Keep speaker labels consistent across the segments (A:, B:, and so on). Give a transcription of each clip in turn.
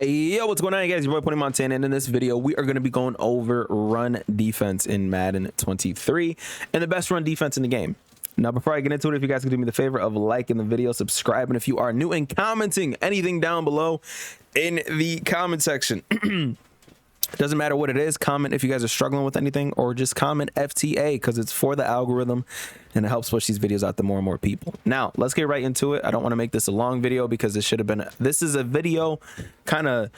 A: Yo, what's going on, guys? Your boy Pony Montana, and in this video we are going to be going over run defense in Madden 23 and the best run defense in the game. Now, before I get into it, if you guys could do me the favor of liking the video, subscribing if you are new, and commenting anything down below in the comment section. Doesn't matter what it is. Comment if you guys are struggling with anything, or just comment FTA because it's for the algorithm and it helps push these videos out to more and more people. Now, let's get right into it. I don't want to make this a long video because this is a video kind of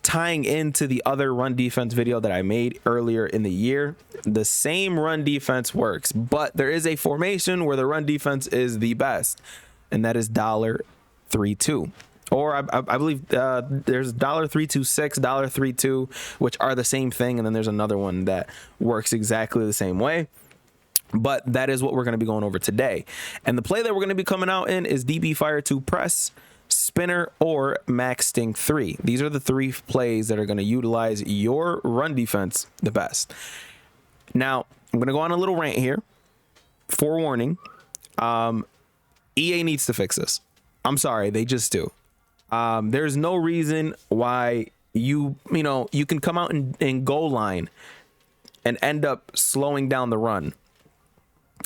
A: tying into the other run defense video that I made earlier in the year. The same run defense works, but there is a formation where the run defense is the best, and that is $3-2. Or I believe there's $3-2-6, $3-2, which are the same thing. And then there's another one that works exactly the same way. But that is what we're going to be going over today. And the play that we're going to be coming out in is DB Fire 2 Press, Spinner, or Max Sting 3. These are the three plays that are going to utilize your run defense the best. Now, I'm going to go on a little rant here. Forewarning, EA needs to fix this. I'm sorry, they just do. There's no reason why you can come out in goal line and end up slowing down the run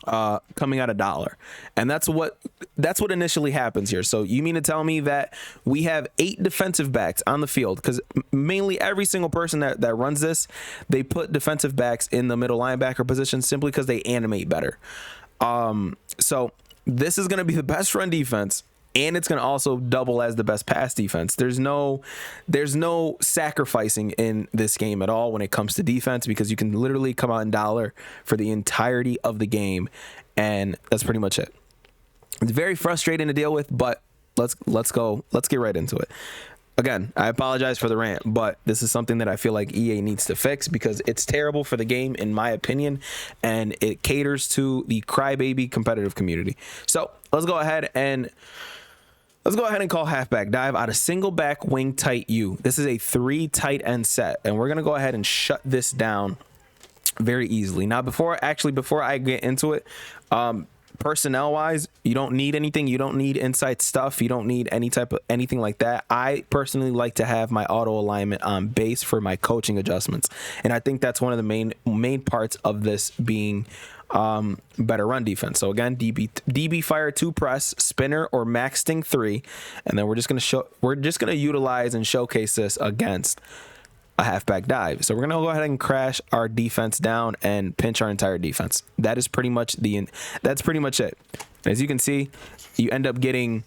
A: coming out of dollar. And that's what initially happens here. So you mean to tell me that we have 8 defensive backs on the field? Because mainly every single person that runs this, they put defensive backs in the middle linebacker position simply because they animate better. So this is going to be the best run defense, and it's going to also double as the best pass defense. There's no sacrificing in this game at all when it comes to defense, because you can literally come out in dollar for the entirety of the game, and that's pretty much it. It's very frustrating to deal with, but let's get right into it. Again, I apologize for the rant, but this is something that I feel like EA needs to fix because it's terrible for the game, in my opinion, and it caters to the crybaby competitive community. So let's go ahead and call halfback dive out of single back wing tight U. This is a 3 tight end set, and we're going to go ahead and shut this down very easily. Now, before I get into it, personnel wise, you don't need anything. You don't need inside stuff. You don't need anything like that. I personally like to have my auto alignment on base for my coaching adjustments, and I think that's one of the main parts of this being better run defense. So again, DB Fire 2 Press, Spinner, or Max Sting 3, and then we're just gonna utilize and showcase this against a halfback dive. So we're gonna go ahead and crash our defense down and pinch our entire defense. That's pretty much it. As you can see, you end up getting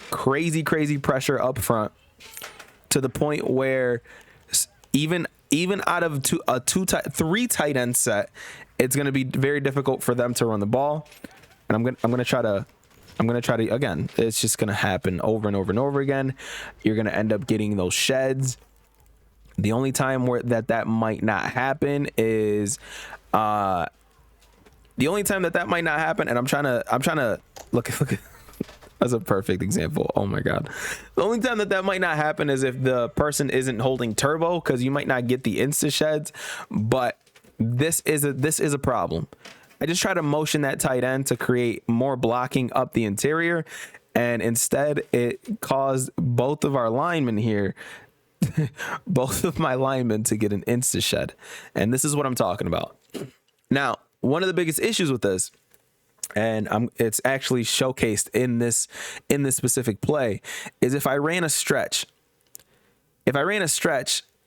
A: crazy pressure up front to the point where even out of 3 tight end set, it's going to be very difficult for them to run the ball. And I'm going to try to again, it's just going to happen over and over and over again. You're going to end up getting those sheds. The only time where that might not happen is and I'm trying to look at that's a perfect example. Oh my god. The only time that might not happen is if the person isn't holding turbo, because you might not get the insta sheds. But this is a problem. I just try to motion that tight end to create more blocking up the interior, and instead it caused both of our linemen here both of my linemen to get an insta shed. And this is what I'm talking about. Now, one of the biggest issues with this, and it's actually showcased in this specific play, is if I ran a stretch.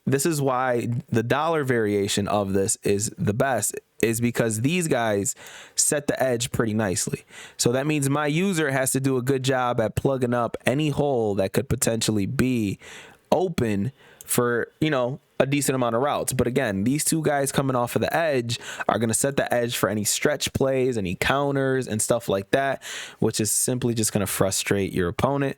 A: This is why the dollar variation of this is the best, is because these guys set the edge pretty nicely. So that means my user has to do a good job at plugging up any hole that could potentially be open for, a decent amount of routes. But again, these two guys coming off of the edge are going to set the edge for any stretch plays, any counters and stuff like that, which is simply just going to frustrate your opponent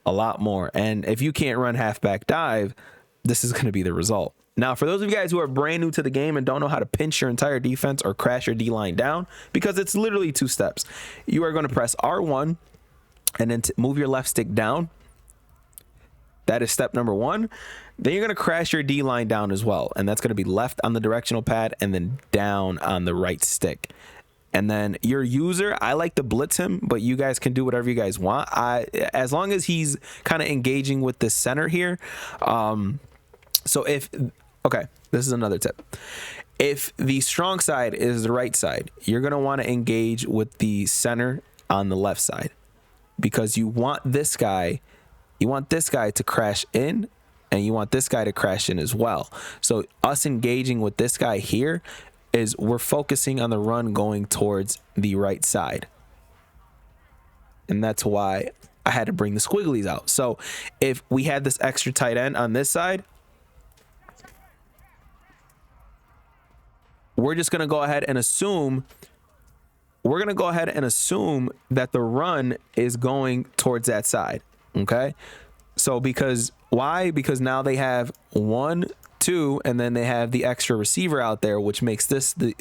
A: a lot more. And if you can't run halfback dive, this is going to be the result. Now, for those of you guys who are brand new to the game and don't know how to pinch your entire defense or crash your D-line down, because it's literally 2 steps, you are going to press R1 and then move your left stick down. That is step number 1. Then you're going to crash your D-line down as well, and that's going to be left on the directional pad and then down on the right stick. And then your user, I like to blitz him, but you guys can do whatever you guys want. As long as he's kind of engaging with the center here, So okay, this is another tip. If the strong side is the right side, you're going to want to engage with the center on the left side, because you want this guy to crash in, and you want this guy to crash in as well. So us engaging with this guy here is we're focusing on the run going towards the right side. And that's why I had to bring the squigglies out. So if we had this extra tight end on this side, we're just going to go ahead and assume that the run is going towards that side. Okay. So why? Because now they have 1, 2, and then they have the extra receiver out there, which makes this the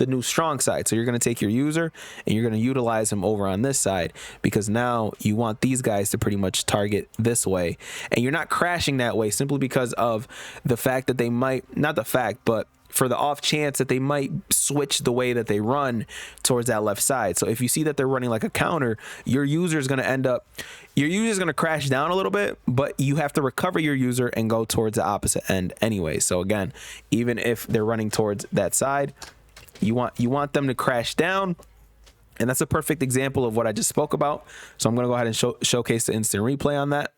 A: new strong side. So you're going to take your user and you're going to utilize him over on this side, because now you want these guys to pretty much target this way, and you're not crashing that way simply because of the fact that they might, not the fact, but for the off chance that they might switch the way that they run towards that left side. So if you see that they're running like a counter, your user is going to crash down a little bit, but you have to recover your user and go towards the opposite end anyway. So again, even if they're running towards that side, you want them to crash down. And that's a perfect example of what I just spoke about. So I'm going to go ahead and showcase the instant replay on that.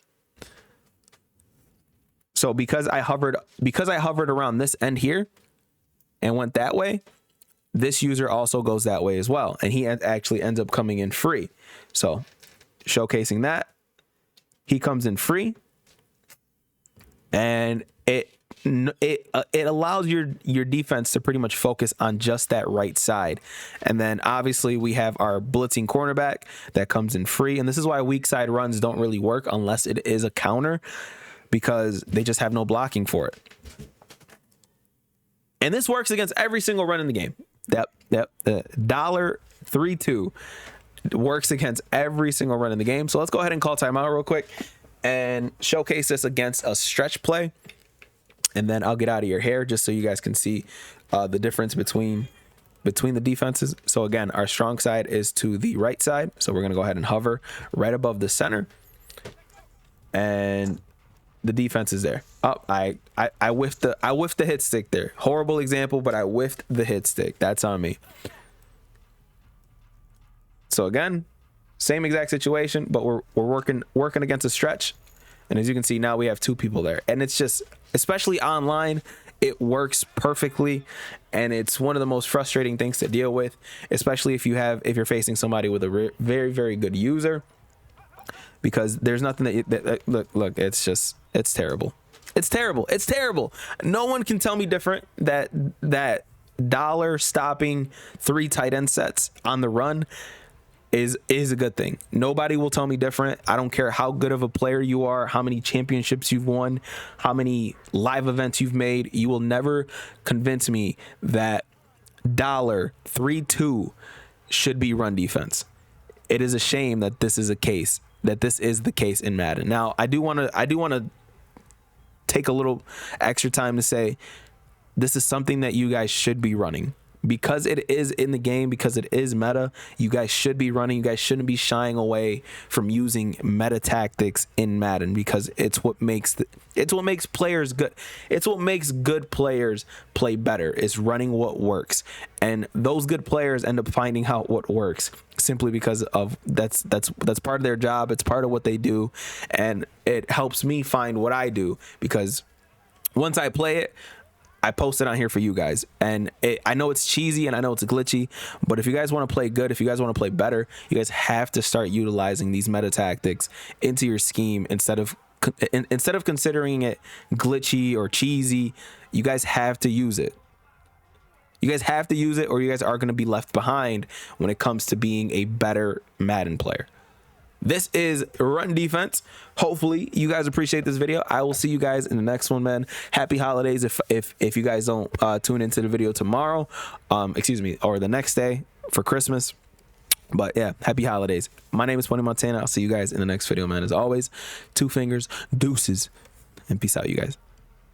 A: So because I hovered around this end here and went that way, this user also goes that way as well, and he actually ends up coming in free. So showcasing that, he comes in free, and it allows your defense to pretty much focus on just that right side. And then obviously we have our blitzing cornerback that comes in free, and this is why weak side runs don't really work unless it is a counter, because they just have no blocking for it. And this works against every single run in the game. That $3-2 works against every single run in the game. So let's go ahead and call timeout real quick and showcase this against a stretch play. And then I'll get out of your hair just so you guys can see the difference between the defenses. So again, our strong side is to the right side. So we're going to go ahead and hover right above the center. And the defense is there. Oh, I whiffed the hit stick there. Horrible example, but I whiffed the hit stick. That's on me. So again, same exact situation, but we're working against a stretch. And as you can see, now we have 2 people there. And it's just, especially online, it works perfectly. And it's one of the most frustrating things to deal with, especially if you're facing somebody with a very, very good user. Because there's nothing that look, it's terrible. It's terrible. No one can tell me different that dollar stopping 3 tight end sets on the run is a good thing. Nobody will tell me different. I don't care how good of a player you are, how many championships you've won, how many live events you've made. You will never convince me that $3-2 should be run defense. It is a shame that this is the case in Madden. Now, I do want to take a little extra time to say this is something that you guys should be running, because it is in the game, because it is meta. You guys should be running. You guys shouldn't be shying away from using meta tactics in Madden, because it's what makes players good. It's what makes good players play better, is running what works. And those good players end up finding out what works simply because of that's part of their job. It's part of what they do, and it helps me find what I do, because once I play it, I post it on here for you guys. And I know it's cheesy and I know it's glitchy, but if you guys want to play good, if you guys want to play better, you guys have to start utilizing these meta tactics into your scheme instead of considering it glitchy or cheesy. You guys have to use it. You guys have to use it, or you guys are going to be left behind when it comes to being a better Madden player. This is Run Defense. Hopefully you guys appreciate this video. I will see you guys in the next one, man. Happy holidays if you guys don't tune into the video tomorrow, or the next day for Christmas. But yeah, happy holidays. My name is Pony Montana. I'll see you guys in the next video, man. As always, 2 fingers, deuces, and peace out, you guys.